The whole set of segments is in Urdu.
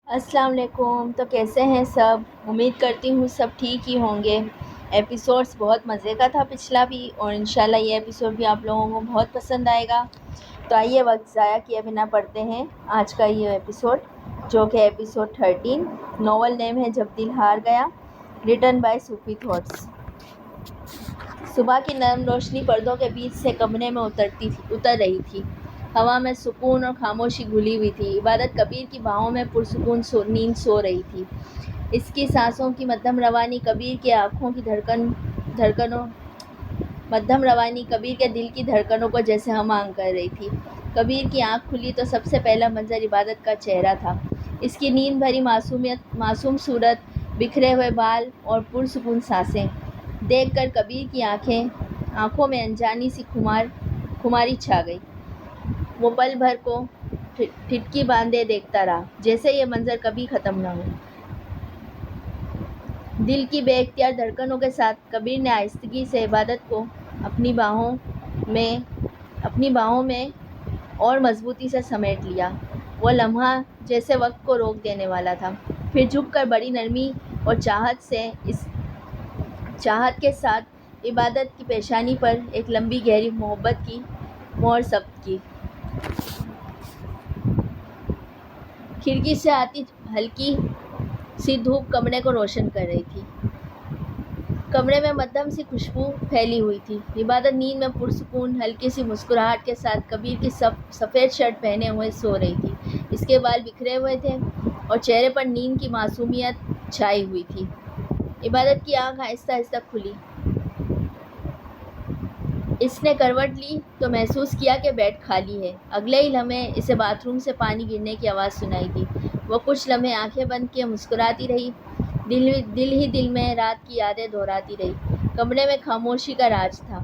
السلام علیکم۔ تو کیسے ہیں سب؟ امید کرتی ہوں سب ٹھیک ہی ہوں گے۔ ایپیسوڈس بہت مزے کا تھا پچھلا بھی، اور انشاءاللہ یہ ایپیسوڈ بھی آپ لوگوں کو بہت پسند آئے گا۔ تو آئیے وقت ضائع کیے بنا پڑھتے ہیں آج کا یہ ایپیسوڈ، جو کہ ایپیسوڈ 13۔ ناول نیم ہے جب دل ہار گیا، ریٹن بائی صوفی تھاٹس۔ صبح کی نرم روشنی پردوں کے بیچ سے کمرے میں اتر رہی تھی۔ ہوا میں سکون اور خاموشی گھلی ہوئی تھی۔ عبادت کبیر کی باہوں میں پرسکون نیند سو رہی تھی۔ اس کی سانسوں کی مدھم روانی کبیر کے آنکھوں کی مدھم روانی کبیر کے دل کی دھڑکنوں کو جیسے ہم آہنگ کر رہی تھی۔ کبیر کی آنکھ کھلی تو سب سے پہلا منظر عبادت کا چہرہ تھا۔ اس کی نیند بھری معصوم صورت، بکھرے ہوئے بال اور پرسکون سانسیں دیکھ کر کبیر کی آنکھوں میں انجانی سی خماری چھا گئی۔ وہ پل بھر کو ٹھٹکی باندھے دیکھتا رہا، جیسے یہ منظر کبھی ختم نہ ہو۔ دل کی بے اختیار دھڑکنوں کے ساتھ کبیر نے آہستگی سے عبادت کو اپنی باہوں میں اور مضبوطی سے سمیٹ لیا۔ وہ لمحہ جیسے وقت کو روک دینے والا تھا، پھر جھک کر بڑی نرمی اور چاہت کے ساتھ عبادت کی پیشانی پر ایک لمبی گہری محبت کی مہر ثبت کی۔ کھڑکی سے آتی ہلکی سی دھوپ کمرے کو روشن کر رہی تھی۔ کمرے میں مدھم سی خوشبو پھیلی ہوئی تھی۔ عبادت نیند میں پرسکون ہلکی سی مسکراہٹ کے ساتھ کبیر کی سفید شرٹ پہنے ہوئے سو رہی تھی۔ اس کے بال بکھرے ہوئے تھے اور چہرے پر نیند کی معصومیت چھائی ہوئی تھی۔ عبادت کی آنکھ آہستہ آہستہ کھلی۔ اس نے کروٹ لی تو محسوس کیا کہ بیڈ خالی ہے۔ اگلے ہی لمحے اسے باتھ روم سے پانی گرنے کی آواز سنائی دی۔ وہ کچھ لمحے آنکھیں بند کیے مسکراتی رہی، دل میں رات کی یادیں دہراتی رہی۔ کمرے میں خاموشی کا راج تھا۔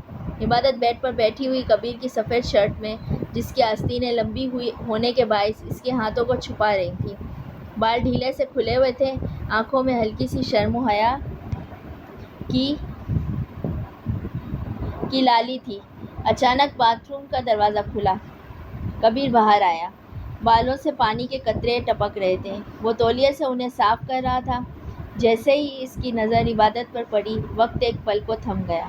عبادت بیڈ پر بیٹھی ہوئی کبیر کی سفید شرٹ میں، جس کی آستینیں لمبی ہونے کے باعث اس کے ہاتھوں کو چھپا رہی تھیں، بال ڈھیلے سے کھلے ہوئے تھے۔ آنکھوں میں ہلکی سی شرم و حیا کی لالی تھی۔ اچانک باتھ روم کا دروازہ کھلا۔ کبیر باہر آیا۔ بالوں سے پانی کے قطرے ٹپک رہے تھے۔ وہ تولیے سے انہیں صاف کر رہا تھا۔ جیسے ہی اس کی نظر عبادت پر پڑی، وقت ایک پل کو تھم گیا۔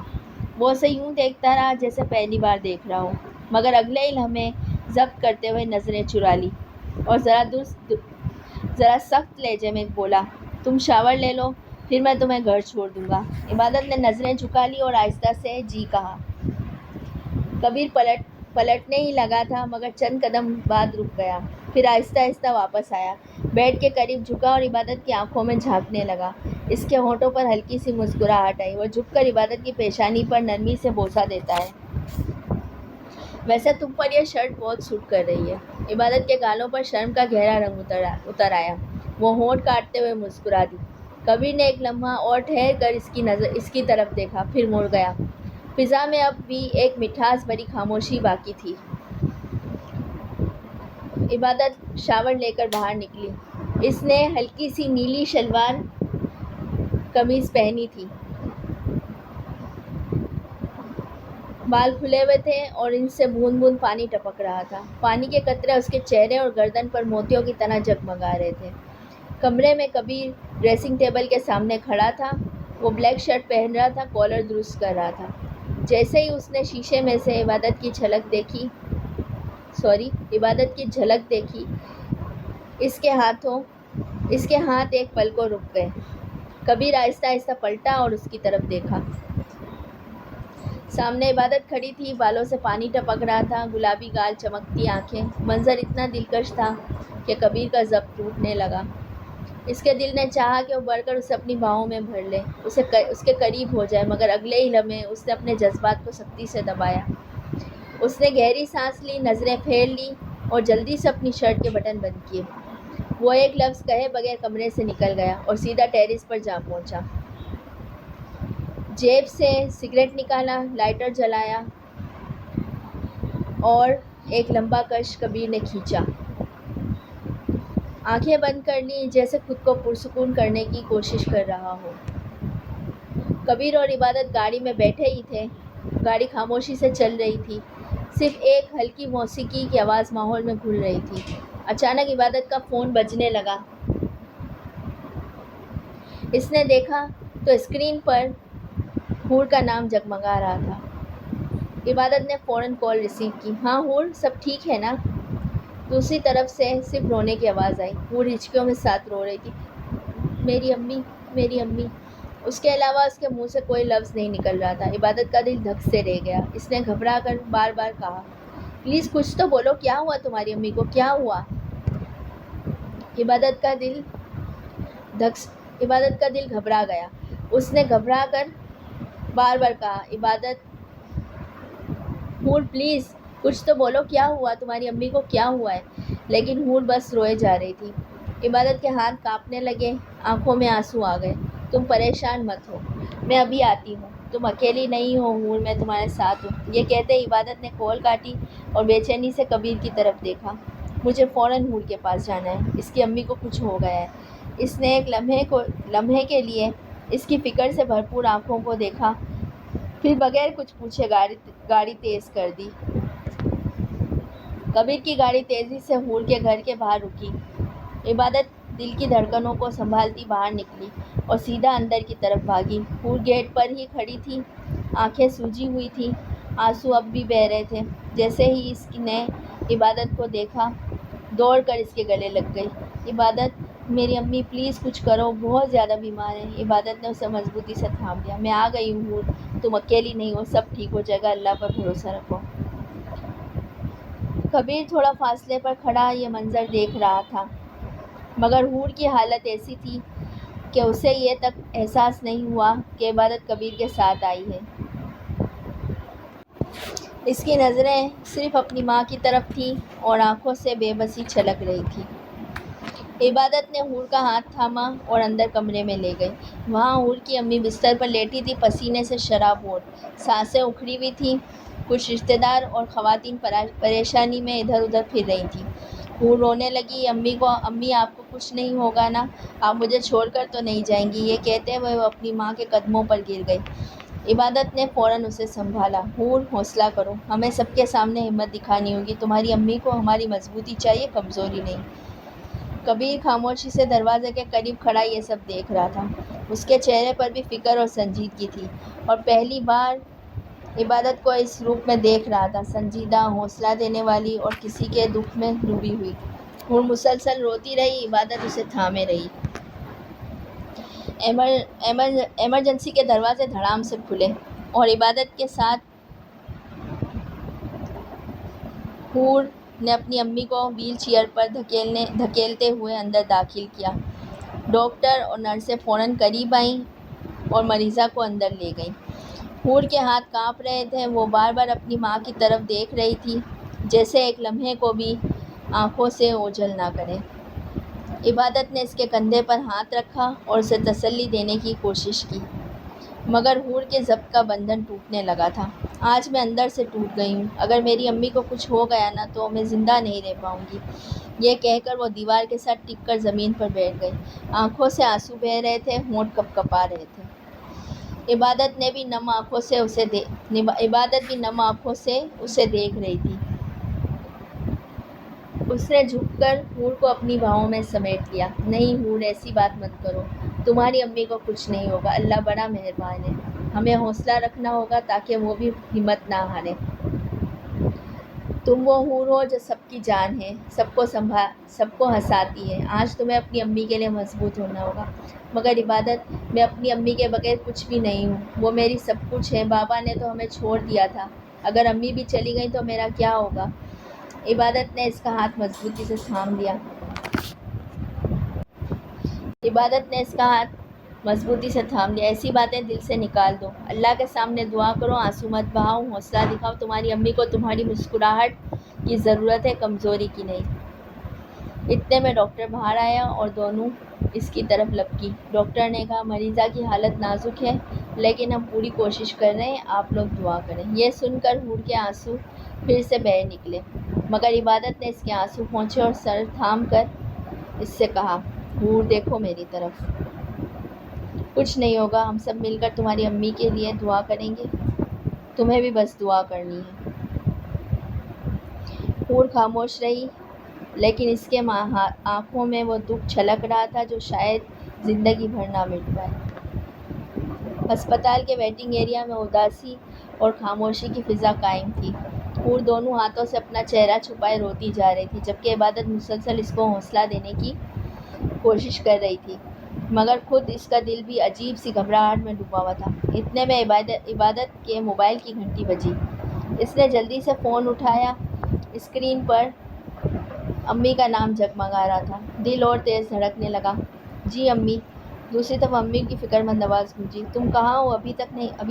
وہ اسے یوں دیکھتا رہا جیسے پہلی بار دیکھ رہا ہو، مگر اگلے ہی لمحے ضبط کرتے ہوئے نظریں چرا لی اور ذرا سخت لہجے میں بولا، تم شاور لے لو، پھر میں تمہیں گھر چھوڑ دوں گا۔ عبادت نے نظریں جھکا لی اور آہستہ سے جی کہا۔ کبیر پلٹنے ہی لگا تھا، مگر چند قدم بعد رک گیا، پھر آہستہ آہستہ واپس آیا، بیڈ کے قریب جھکا اور عبادت کی آنکھوں میں جھانکنے لگا۔ اس کے ہونٹوں پر ہلکی سی مسکراہٹ آئی۔ وہ جھک کر عبادت کی پیشانی پر نرمی سے بوسہ دیتا ہے۔ ویسے تم پر یہ شرٹ بہت سوٹ کر رہی ہے۔ عبادت کے گالوں پر شرم کا گہرا رنگ اتر آیا۔ وہ ہونٹ کاٹتے ہوئے مسکرا دی۔ کبیر نے ایک لمحہ اور ٹھہر کر اس کی طرف دیکھا، پھر مڑ گیا۔ فضا میں اب بھی ایک مٹھاس بھری خاموشی باقی تھی۔ عبادت شاور لے کر باہر نکلی۔ اس نے ہلکی سی نیلی شلوار قمیض پہنی تھی۔ بال کھلے ہوئے تھے اور ان سے بوند بوند پانی ٹپک رہا تھا۔ پانی کے قطرے اس کے چہرے اور گردن پر موتیوں کی طرح جگمگا رہے تھے۔ کمرے میں کبیر ڈریسنگ ٹیبل کے سامنے کھڑا تھا۔ وہ بلیک شرٹ پہن رہا تھا، کالر درست کر رہا تھا۔ جیسے ہی اس نے شیشے میں سے عبادت کی جھلک دیکھی، اس کے ہاتھ ایک پل کو رک گئے۔ کبیر آہستہ آہستہ پلٹا اور اس کی طرف دیکھا۔ سامنے عبادت کھڑی تھی، بالوں سے پانی ٹپک رہا تھا، گلابی گال، چمکتی آنکھیں۔ منظر اتنا دلکش تھا کہ کبیر کا ضبط ٹوٹنے لگا۔ اس کے دل نے چاہا کہ وہ بڑھ کر اسے اپنی باہوں میں بھر لے، اس کے قریب ہو جائے، مگر اگلے ہی لمحے اس نے اپنے جذبات کو سختی سے دبایا۔ اس نے گہری سانس لی، نظریں پھیر لیں اور جلدی سے اپنی شرٹ کے بٹن بند کیے۔ وہ ایک لفظ کہے بغیر کمرے سے نکل گیا اور سیدھا ٹیرس پر جا پہنچا۔ جیب سے سگریٹ نکالا، لائٹر جلایا اور ایک لمبا کش کبیر نے کھینچا۔ آنکھیں بند کر لیں، جیسے خود کو پرسکون کرنے کی کوشش کر رہا ہو۔ کبیر اور عبادت گاڑی میں بیٹھے ہی تھے۔ گاڑی خاموشی سے چل رہی تھی، صرف ایک ہلکی موسیقی کی آواز ماحول میں گھل رہی تھی۔ اچانک عبادت کا فون بجنے لگا۔ اس نے دیکھا تو اسکرین پر حور کا نام جگمگا رہا تھا۔ عبادت نے فوراً کال ریسیو کی۔ ہاں حور، سب ٹھیک ہے نا؟ دوسری طرف سے صرف رونے کی آواز آئی۔ حور ہچکیوں میں ساتھ رو رہی تھی۔ میری امی، میری امی۔ اس کے علاوہ اس کے منہ سے کوئی لفظ نہیں نکل رہا تھا۔ عبادت کا دل دھک سے رہ گیا۔ اس نے گھبرا کر بار بار کہا، پلیز کچھ تو بولو، کیا ہوا تمہاری امی کو، کیا ہوا؟ عبادت کا دل گھبرا گیا۔ اس نے گھبرا کر بار بار کہا، عبادت، حور پلیز کچھ تو بولو، کیا ہوا تمہاری امی کو، کیا ہوا ہے؟ لیکن حور بس روئے جا رہی تھی۔ عبادت کے ہاتھ کانپنے لگے، آنکھوں میں آنسو آ گئے۔ تم پریشان مت ہو، میں ابھی آتی ہوں، تم اکیلی نہیں ہو حور، میں تمہارے ساتھ ہوں۔ یہ کہتے عبادت نے کال کاٹی اور بے چینی سے کبیر کی طرف دیکھا۔ مجھے فوراً حور کے پاس جانا ہے، اس کی امی کو کچھ ہو گیا ہے۔ اس نے ایک لمحے کے لیے اس کی فکر سے بھرپور آنکھوں کو دیکھا، پھر بغیر کچھ پوچھے گاڑی تیز کر دی۔ کبیر کی گاڑی تیزی سے حور کے گھر کے باہر رکی۔ عبادت دل کی دھڑکنوں کو سنبھالتی باہر نکلی اور سیدھا اندر کی طرف بھاگی۔ حور گیٹ پر ہی کھڑی تھی، آنکھیں سوجی ہوئی تھیں، آنسو اب بھی بہہ رہے تھے۔ جیسے ہی اس نے عبادت کو دیکھا، دوڑ کر اس کے گلے لگ گئی۔ عبادت، میری امی پلیز کچھ کرو، بہت زیادہ بیمار ہیں۔ عبادت نے اسے مضبوطی سے تھام لیا۔ میں آ گئی ہوں حور، تم اکیلی نہیں ہو، سب ٹھیک ہو جائے گا، اللہ پر بھروسہ رکھو۔ کبیر تھوڑا فاصلے پر کھڑا یہ منظر دیکھ رہا تھا، مگر حور کی حالت ایسی تھی کہ اسے یہ تک احساس نہیں ہوا کہ عبادت کبیر کے ساتھ آئی ہے۔ اس کی نظریں صرف اپنی ماں کی طرف تھیں اور آنکھوں سے بے بسی چھلک رہی تھی۔ عبادت نے حور کا ہاتھ تھاما اور اندر کمرے میں لے گئی۔ وہاں حور کی امی بستر پر لیٹی تھی، پسینے سے شرابور، سانسیں اکھڑی ہوئی تھیں۔ کچھ رشتہ دار اور خواتین پریشانی میں ادھر ادھر پھر رہی تھیں۔ حور رونے لگی، امی آپ کو کچھ نہیں ہوگا نا، آپ مجھے چھوڑ کر تو نہیں جائیں گی؟ یہ کہتے ہوئے وہ اپنی ماں کے قدموں پر گر گئی۔ عبادت نے فوراً اسے سنبھالا۔ حور حوصلہ کرو، ہمیں سب کے سامنے ہمت دکھانی ہوگی، تمہاری امی کو ہماری مضبوطی چاہیے، کمزوری نہیں۔ کبیر خاموشی سے دروازے کے قریب کھڑا یہ سب دیکھ رہا تھا۔ اس کے چہرے پر بھی فکر اور سنجیدگی تھی، اور پہلی بار عبادت کو اس روپ میں دیکھ رہا تھا، سنجیدہ، حوصلہ دینے والی اور کسی کے دکھ میں ڈوبی ہوئی۔ حور مسلسل روتی رہی، عبادت اسے تھامے رہی۔ ایمرجنسی کے دروازے دھڑام سے کھلے اور عبادت کے ساتھ حور نے اپنی امی کو ویل چیئر پر دھکیلتے ہوئے اندر داخل کیا۔ ڈاکٹر اور نرسیں فوراً قریب آئیں اور مریضہ کو اندر لے گئیں۔ حور کے ہاتھ کانپ رہے تھے، وہ بار بار اپنی ماں کی طرف دیکھ رہی تھی، جیسے ایک لمحے کو بھی آنکھوں سے اوجھل نہ کرے۔ عبادت نے اس کے کندھے پر ہاتھ رکھا اور اسے تسلی دینے کی کوشش کی، مگر حور کے ضبط کا بندھن ٹوٹنے لگا تھا۔ آج میں اندر سے ٹوٹ گئی ہوں، اگر میری امی کو کچھ ہو گیا نا تو میں زندہ نہیں رہ پاؤں گی۔ یہ کہہ کر وہ دیوار کے ساتھ ٹک کر زمین پر بیٹھ گئی۔ آنکھوں سے آنسو بہہ رہے تھے، ہونٹ کپکپا رہے تھے۔ عبادت بھی نم آنکھوں سے اسے دیکھ رہی تھی۔ اس نے جھک کر حور کو اپنی بانہوں میں سمیٹ لیا۔ نہیں حور، ایسی بات مت کرو، تمہاری امی کو کچھ نہیں ہوگا، اللہ بڑا مہربان ہے۔ ہمیں حوصلہ رکھنا ہوگا تاکہ وہ بھی ہمت نہ ہارے۔ تم وہ حور ہو جو سب کی جان ہے، سب کو ہنساتی ہے۔ آج تمہیں اپنی امی کے لیے مضبوط ہونا ہوگا۔ مگر عبادت، میں اپنی امی کے بغیر کچھ بھی نہیں ہوں، وہ میری سب کچھ ہے۔ بابا نے تو ہمیں چھوڑ دیا تھا، اگر امی بھی چلی گئیں تو میرا کیا ہوگا؟ عبادت نے اس کا ہاتھ مضبوطی سے تھام لیا۔ ایسی باتیں دل سے نکال دو، اللہ کے سامنے دعا کرو، آنسو مت بہاؤ، حوصلہ دکھاؤ۔ تمہاری امی کو تمہاری مسکراہٹ کی ضرورت ہے، کمزوری کی نہیں۔ اتنے میں ڈاکٹر باہر آیا اور دونوں اس کی طرف لپکی۔ ڈاکٹر نے کہا، مریضہ کی حالت نازک ہے، لیکن ہم پوری کوشش کر رہے ہیں، آپ لوگ دعا کریں۔ یہ سن کر حور کے آنسو پھر سے بہہ نکلے، مگر عبادت نے اس کے آنسو پونچھے اور سر تھام کر اس سے کہا، حور دیکھو میری طرف، کچھ نہیں ہوگا، ہم سب مل کر تمہاری امی کے لیے دعا کریں گے، تمہیں بھی بس دعا کرنی ہے۔ حور خاموش رہی، لیکن اس کے آنکھوں میں وہ دکھ چھلک رہا تھا جو شاید زندگی بھر نہ مٹ پائے۔ ہسپتال کے ویٹنگ ایریا میں اداسی اور خاموشی کی فضا قائم تھی۔ حور دونوں ہاتھوں سے اپنا چہرہ چھپائے روتی جا رہی تھی، جبکہ عبادت مسلسل اس کو حوصلہ دینے کی کوشش کر رہی تھی، مگر خود اس کا دل بھی عجیب سی گھبراہٹ میں ڈوبا ہوا تھا۔ اتنے میں عبادت کے موبائل کی گھنٹی بجی۔ اس نے جلدی سے فون اٹھایا۔ اسکرین پر امی کا نام جگمگا رہا تھا۔ دل اور تیز دھڑکنے لگا۔ جی امی۔ دوسری طرف امی کی فکرمند آواز گونجی۔ تم کہاں ہو؟ ابھی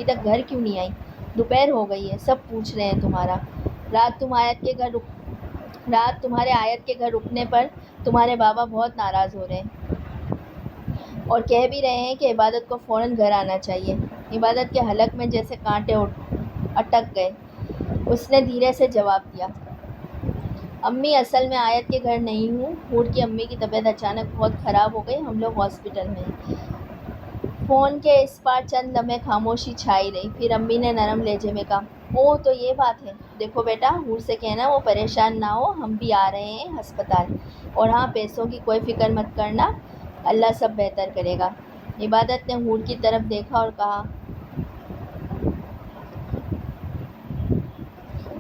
تک گھر کیوں نہیں آئی؟ دوپہر ہو گئی ہے، سب پوچھ رہے ہیں تمہارا۔ رات تمہارے آیت کے گھر رکنے پر تمہارے بابا بہت ناراض ہو رہے ہیں اور کہہ بھی رہے ہیں کہ عبادت کو فوراً گھر آنا چاہیے۔ عبادت کے حلق میں جیسے کانٹے اٹک گئے۔ اس نے دھیرے سے جواب دیا، امی اصل میں آیت کے گھر نہیں ہوں۔ حور کی امی کی طبیعت اچانک بہت خراب ہو گئی، ہم لوگ ہاسپٹل میں ہیں۔ فون کے اس پار چند لمحے خاموشی چھائی رہی، پھر امی نے نرم لہجے میں کہا، اوہ تو یہ بات ہے۔ دیکھو بیٹا، حور سے کہنا وہ پریشان نہ ہو، ہم بھی آ رہے ہیں ہسپتال، اور ہاں پیسوں کی کوئی فکر مت کرنا، اللہ سب بہتر کرے گا۔ عبادت نے حور کی طرف دیکھا اور کہا،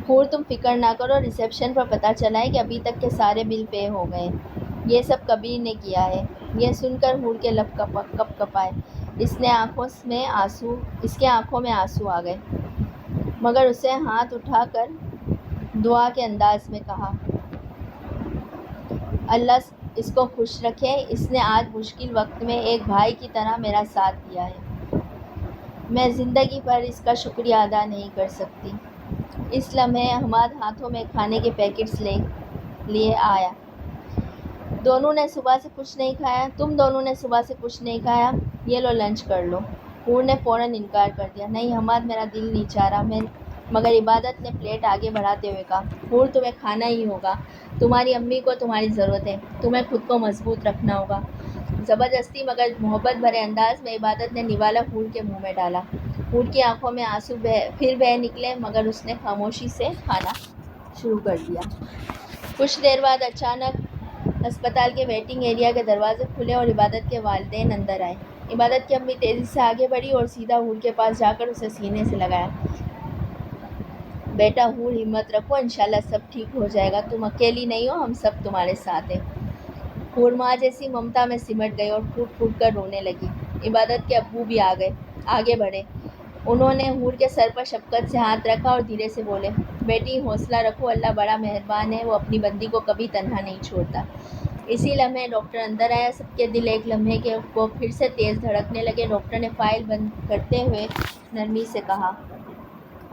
حور تم فکر نہ کرو، ریسیپشن پر پتہ چلا ہے کہ ابھی تک کے سارے بل پے ہو گئے ہیں، یہ سب کبیر نے کیا ہے۔ یہ سن کر حور کے لب کپ کپائے۔ اس کے آنکھوں میں آنسو آ گئے، مگر اسے ہاتھ اٹھا کر دعا کے انداز میں کہا، اللہ اس کو خوش رکھے، اس نے آج مشکل وقت میں ایک بھائی کی طرح میرا ساتھ دیا ہے، میں زندگی بھر اس کا شکریہ ادا نہیں کر سکتی۔ اس لمحے حماد ہاتھوں میں کھانے کے پیکٹس لیے آیا۔ تم دونوں نے صبح سے کچھ نہیں کھایا، یہ لو لنچ کر لو۔ حور نے فوراً انکار کر دیا، نہیں حماد، میرا دل نہیں چاہ رہا۔ مگر عبادت نے پلیٹ آگے بڑھاتے ہوئے کہا، حور تمہیں کھانا ہی ہوگا، تمہاری امی کو تمہاری ضرورت ہے، تمہیں خود کو مضبوط رکھنا ہوگا۔ زبردستی مگر محبت بھرے انداز میں عبادت نے نوالا حور کے منہ میں ڈالا۔ حور کی آنکھوں میں آنسو پھر بہہ نکلے، مگر اس نے خاموشی سے کھانا شروع کر دیا۔ کچھ دیر بعد اچانک ہسپتال کے ویٹنگ ایریا کے دروازے کھلے اور عبادت کے والدین اندر آئے۔ عبادت کی امی تیزی سے آگے بڑھی اور سیدھا حور کے پاس جا کر اسے سینے سے لگایا۔ بیٹا حور، ہمت رکھو، انشاءاللہ سب ٹھیک ہو جائے گا، تم اکیلی نہیں ہو، ہم سب تمہارے ساتھ ہیں۔ حور ماں جیسی ممتا میں سمٹ گئی اور پھوٹ پھوٹ کر رونے لگی۔ عبادت کے ابو بھی آگے بڑھے۔ انہوں نے حور کے سر پر شفقت سے ہاتھ رکھا اور دھیرے سے بولے، بیٹی حوصلہ رکھو، اللہ بڑا مہربان ہے، وہ اپنی بندی کو کبھی تنہا نہیں چھوڑتا۔ اسی لمحے ڈاکٹر اندر آیا۔ سب کے دل ایک لمحے کو پھر سے تیز دھڑکنے لگے۔ ڈاکٹر نے فائل بند کرتے ہوئے نرمی سے کہا،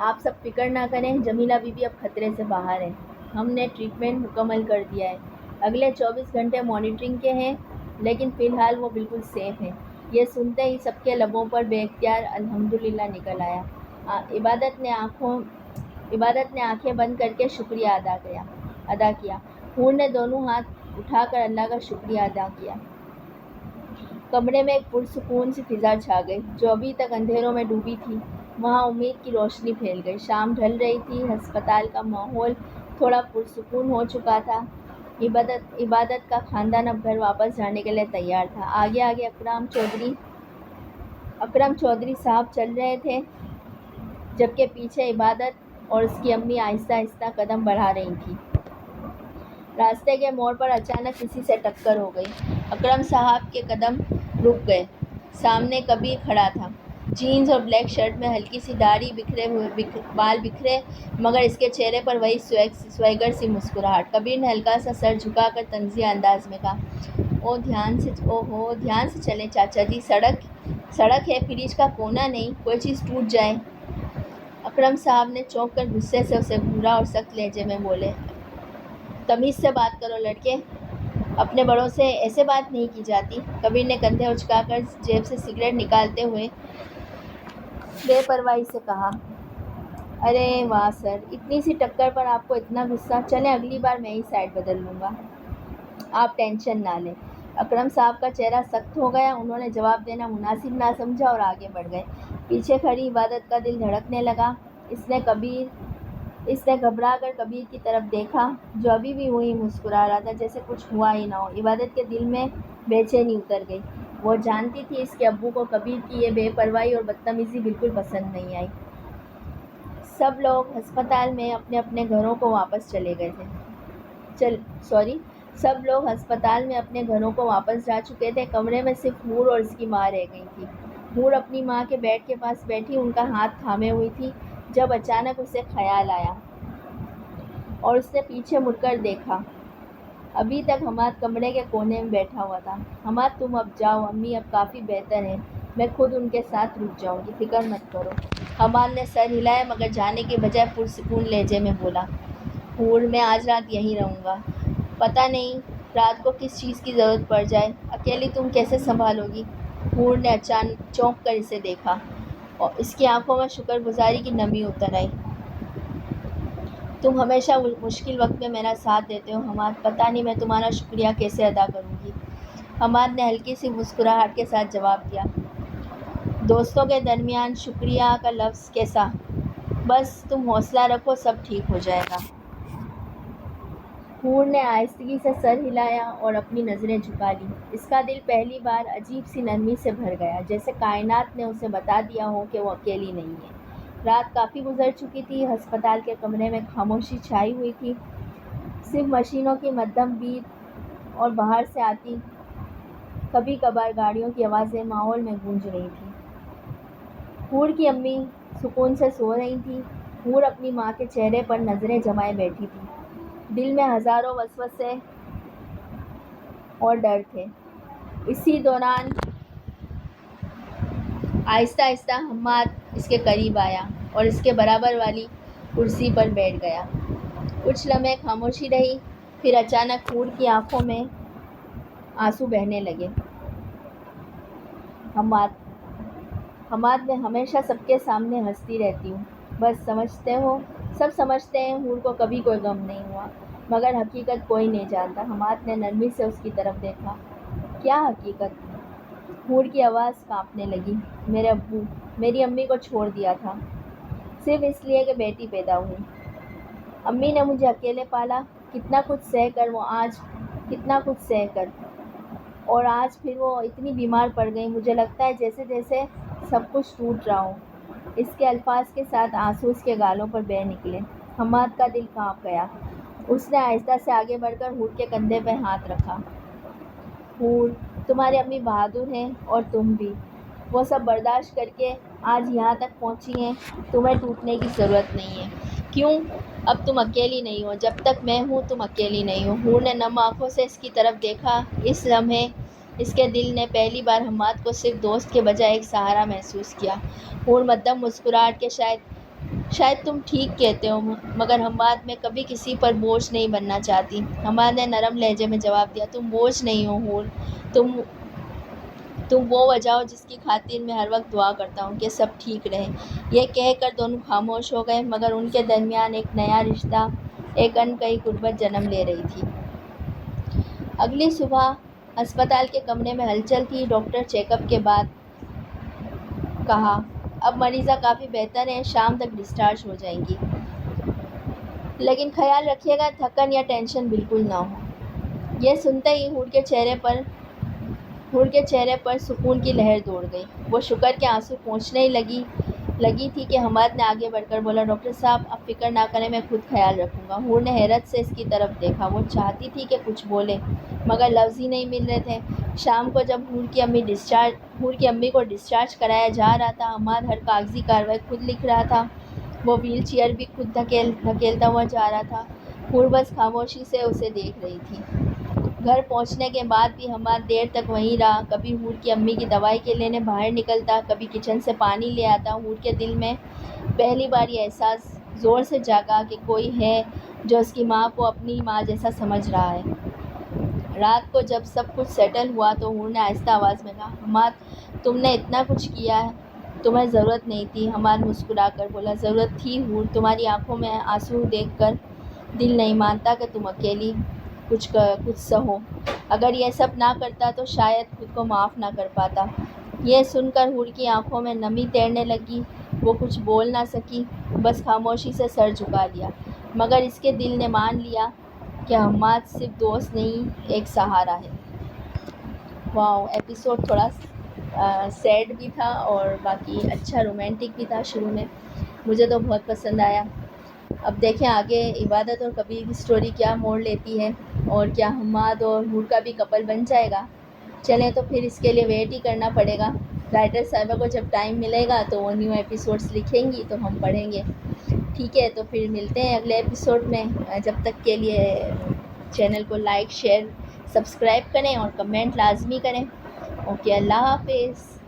آپ سب فکر نہ کریں، جمیلہ بی بی اب خطرے سے باہر ہے، ہم نے ٹریٹمنٹ مکمل کر دیا ہے، اگلے 24 گھنٹے مانیٹرنگ کے ہیں، لیکن فی الحال وہ بالکل سیف ہے۔ یہ سنتے ہی سب کے لبوں پر بے اختیار الحمدللہ نکل آیا۔ عبادت نے آنکھیں بند کر کے شکریہ ادا کیا۔ حور نے دونوں ہاتھ اٹھا کر اللہ کا شکریہ ادا کیا۔ کمرے میں ایک پرسکون سی فضا چھا گئی۔ جو ابھی تک اندھیروں میں ڈوبی تھی، وہاں امید کی روشنی پھیل گئی۔ شام ڈھل رہی تھی، ہسپتال کا ماحول تھوڑا پرسکون ہو چکا تھا۔ عبادت کا خاندان اب گھر واپس جانے کے لیے تیار تھا۔ آگے اکرم چودھری صاحب چل رہے تھے، جبکہ پیچھے عبادت اور اس کی امی آہستہ آہستہ قدم بڑھا رہی تھیں۔ راستے کے موڑ پر اچانک کسی سے ٹکر ہو گئی۔ اکرم صاحب کے قدم رک گئے۔ سامنے کبیر کھڑا تھا، جینز اور بلیک شرٹ میں، ہلکی سی داڑھی، بال بکھرے، مگر اس کے چہرے پر وہی سویگر سی مسکراہٹ۔ کبیر نے ہلکا سا سر جھکا کر طنزیہ انداز میں کہا، دھیان سے چلیں چاچا جی، سڑک ہے، فریج کا کونا نہیں، کوئی چیز ٹوٹ جائے۔ اکرم صاحب نے چونک کر غصے سے اسے گھورا اور سخت لہجے میں بولے، تمیز سے بات کرو لڑکے، اپنے بڑوں سے ایسے بات نہیں کی جاتی۔ کبیر نے کندھے اچکا کر جیب سے سگریٹ نکالتے ہوئے بے پرواہی سے کہا، ارے واہ سر، اتنی سی ٹکر پر آپ کو اتنا غصہ، چلیں اگلی بار میں ہی سائڈ بدل لوں گا، آپ ٹینشن نہ لیں۔ اکرم صاحب کا چہرہ سخت ہو گیا۔ انہوں نے جواب دینا مناسب نہ سمجھا اور آگے بڑھ گئے۔ پیچھے کھڑی عبادت کا دل دھڑکنے لگا۔ اس نے کبیر اس نے گھبرا کر کبیر کی طرف دیکھا جو ابھی بھی وہی مسکرا رہا تھا جیسے کچھ ہوا ہی نہ ہو۔ عبادت کے دل میں بے چینی اتر گئی۔ وہ جانتی تھی اس کے ابو کو کبیر کی یہ بے پرواہی اور بدتمیزی بالکل پسند نہیں آئی۔ سب لوگ ہسپتال میں اپنے اپنے گھروں کو واپس چلے گئے تھے۔ سب لوگ ہسپتال میں اپنے گھروں کو واپس جا چکے تھے۔ کمرے میں صرف حور اور اس کی ماں رہ گئی تھی۔ حور اپنی ماں کے بیڈ کے پاس بیٹھی ان کا ہاتھ تھامے ہوئی تھی جب اچانک اسے خیال آیا اور اس نے پیچھے مڑ کر دیکھا۔ ابھی تک حماد کمرے کے کونے میں بیٹھا ہوا تھا۔ حماد تم اب جاؤ، امی اب کافی بہتر ہیں، میں خود ان کے ساتھ رک جاؤں گی، فکر مت کرو۔ حماد نے سر ہلایا مگر جانے کے بجائے پرسکون لہجے میں بولا، حور میں آج رات یہیں رہوں گا، پتہ نہیں رات کو کس چیز کی ضرورت پڑ جائے، اکیلی تم کیسے سنبھالو گی؟ حور نے اچانک چونک کر اسے دیکھا اور اس کی آنکھوں میں شکر گزاری کی نمی اتر آئی۔ تم ہمیشہ مشکل وقت میں میرا ساتھ دیتے ہو حماد، پتہ نہیں میں تمہارا شکریہ کیسے ادا کروں گی۔ حماد نے ہلکی سی مسکراہٹ کے ساتھ جواب دیا، دوستوں کے درمیان شکریہ کا لفظ کیسا، بس تم حوصلہ رکھو، سب ٹھیک ہو جائے گا۔ حور نے آہستگی سے سر ہلایا اور اپنی نظریں جھکا لیں۔ اس کا دل پہلی بار عجیب سی نرمی سے بھر گیا، جیسے کائنات نے اسے بتا دیا ہو کہ وہ اکیلی نہیں ہے۔ رات کافی گزر چکی تھی۔ ہسپتال کے کمرے میں خاموشی چھائی ہوئی تھی، صرف مشینوں کی مدھم بیپ اور باہر سے آتی کبھی کبھار گاڑیوں کی آوازیں ماحول میں گونج رہی تھیں۔ حور کی امی سکون سے سو رہی تھیں۔ حور اپنی ماں کے چہرے پر نظریں جمائے بیٹھی تھی، دل میں ہزاروں وسوسے اور ڈر تھے۔ اسی دوران آہستہ آہستہ حماد اس کے قریب آیا اور اس کے برابر والی کرسی پر بیٹھ گیا۔ کچھ لمحے خاموشی رہی، پھر اچانک حور کی آنکھوں میں آنسو بہنے لگے۔ حماد میں ہمیشہ سب کے سامنے ہنستی رہتی ہوں، بس سب سمجھتے ہیں حور کو کبھی کوئی غم نہیں ہوا، مگر حقیقت کوئی نہیں جانتا۔ حماد نے نرمی سے اس کی طرف دیکھا، کیا حقیقت؟ حور کی آواز کانپنے لگی، میرے ابو میری امی کو چھوڑ دیا تھا، صرف اس لیے کہ بیٹی پیدا ہوئی۔ امی نے مجھے اکیلے پالا، کتنا کچھ سہ کر اور آج پھر وہ اتنی بیمار پڑ گئی، مجھے لگتا ہے جیسے سب کچھ ٹوٹ رہا ہو۔ اس کے الفاظ کے ساتھ آنسو اس کے گالوں پر بہہ نکلے۔ حماد کا دل کانپ گیا۔ اس نے آہستہ سے آگے بڑھ کر حور کے کندھے پہ ہاتھ رکھا، حور تمہاری امی بہادر ہیں اور تم بھی، وہ سب برداشت کر کے آج یہاں تک پہنچی ہیں، تمہیں ٹوٹنے کی ضرورت نہیں ہے۔ کیوں؟ اب تم اکیلی نہیں ہو، جب تک میں ہوں تم اکیلی نہیں ہو۔ حور نے نم آنکھوں سے اس کی طرف دیکھا۔ اس لمحے اس کے دل نے پہلی بار حماد کو صرف دوست کے بجائے ایک سہارا محسوس کیا۔ حور مدھم مسکراہٹ کے شاید تم ٹھیک کہتے ہو، مگر حماد میں کبھی کسی پر بوجھ نہیں بننا چاہتی۔ حماد نے نرم لہجے میں جواب دیا، تم بوجھ نہیں ہو حور، تم وہ وجہ ہو جس کی خاطر میں ہر وقت دعا کرتا ہوں کہ سب ٹھیک رہے۔ یہ کہہ کر دونوں خاموش ہو گئے، مگر ان کے درمیان ایک نیا رشتہ، ایک انکہی قربت جنم لے رہی تھی۔ اگلی صبح ہسپتال کے کمرے میں ہلچل تھی۔ ڈاکٹر چیک اپ کے بعد کہا، اب مریضہ کافی بہتر ہیں، شام تک ڈسچارج ہو جائیں گی، لیکن خیال رکھیے گا تھکن یا ٹینشن بالکل نہ ہو۔ یہ سنتے ہی حور کے چہرے پر سکون کی لہر دوڑ گئی۔ وہ شکر کے آنسو پوچھنے ہی لگی تھی کہ حماد نے آگے بڑھ کر بولا، ڈاکٹر صاحب اب فکر نہ کریں، میں خود خیال رکھوں گا۔ حور نے حیرت سے اس کی طرف دیکھا۔ وہ چاہتی تھی کہ کچھ بولے، مگر لفظ ہی نہیں مل رہے تھے۔ شام کو جب حور کی امی کو ڈسچارج کرایا جا رہا تھا، حماد ہر کاغذی کارروائی خود لکھ رہا تھا، وہ وہیل چیئر بھی خود دھکیلتا ہوا جا رہا تھا۔ حور بس خاموشی سے اسے دیکھ رہی تھی۔ گھر پہنچنے کے بعد بھی حماد دیر تک وہیں رہا، کبھی حور کی امی کی دوائی لینے باہر نکلتا، کبھی کچن سے پانی لے آتا۔ حور کے دل میں پہلی بار یہ احساس زور سے جاگا کہ کوئی ہے جو اس کی ماں کو اپنی ماں جیسا سمجھ رہا ہے۔ رات کو جب سب کچھ سیٹل ہوا تو حور نے آہستہ آواز میں کہا، حماد تم نے اتنا کچھ کیا، تمہیں ضرورت نہیں تھی۔ حماد مسکرا کر بولا، ضرورت تھی حور، تمہاری آنکھوں میں آنسو دیکھ کر دل نہیں مانتا کہ تم اکیلی کچھ سہو، اگر یہ سب نہ کرتا تو شاید خود کو معاف نہ کر پاتا۔ یہ سن کر حور کی آنکھوں میں نمی تیرنے لگی۔ وہ کچھ بول نہ سکی، بس خاموشی سے سر جھکا دیا، مگر اس کے دل نے مان لیا کہ حماد صرف دوست نہیں، ایک سہارا ہے۔ واو، ایپیسوڈ تھوڑا سیڈ بھی تھا اور باقی اچھا رومانٹک بھی تھا شروع میں، مجھے تو بہت پسند آیا۔ اب دیکھیں آگے عبادت اور کبیر کی سٹوری کیا موڑ لیتی ہے، اور کیا حماد اور حور کا بھی کپل بن جائے گا۔ چلیں تو پھر اس کے لیے ویٹ ہی کرنا پڑے گا، رائٹر صاحبہ کو جب ٹائم ملے گا تو وہ نیو ایپیسوڈس لکھیں گی تو ہم پڑھیں گے۔ ٹھیک ہے، تو پھر ملتے ہیں اگلے ایپیسوڈ میں، جب تک کے لیے چینل کو لائک، شیئر، سبسکرائب کریں اور کمنٹ لازمی کریں۔ اوکے، اللہ حافظ۔